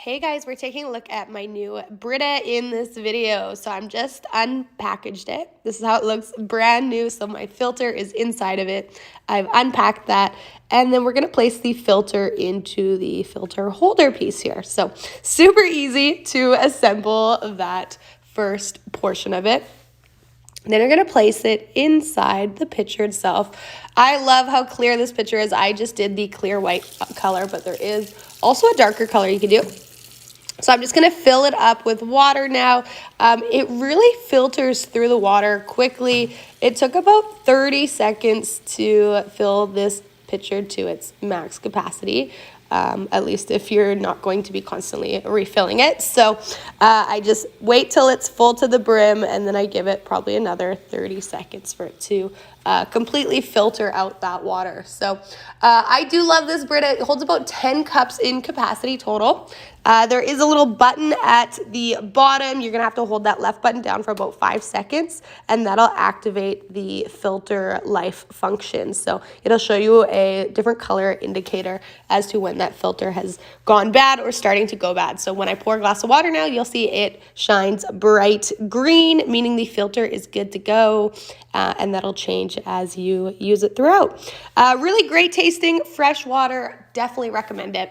Hey guys, we're taking a look at my new Brita in this video. So I'm just unpackaged it. This is how it looks, brand new. So my filter is inside of it. I've unpacked that. And then we're gonna place the filter into the filter holder piece here. So super easy to assemble that first portion of it. Then you're gonna place it inside the pitcher itself. I love how clear this pitcher is. I just did the clear white color, but there is also a darker color you can do. So I'm just gonna fill it up with water now. It really filters through the water quickly. It took about 30 seconds to fill this pitcher to its max capacity. At least if you're not going to be constantly refilling it. So I just wait till it's full to the brim, and then I give it probably another 30 seconds for it to completely filter out that water. So I do love this Brita. It holds about 10 cups in capacity total. There is a little button at the bottom. You're gonna have to hold that left button down for about 5 seconds, and that'll activate the filter life function. So it'll show you a different color indicator as to when that filter has gone bad or starting to go bad. So when I pour a glass of water now, you'll see it shines bright green, meaning the filter is good to go, and that'll change as you use it throughout. Really great tasting, fresh water. Definitely recommend it.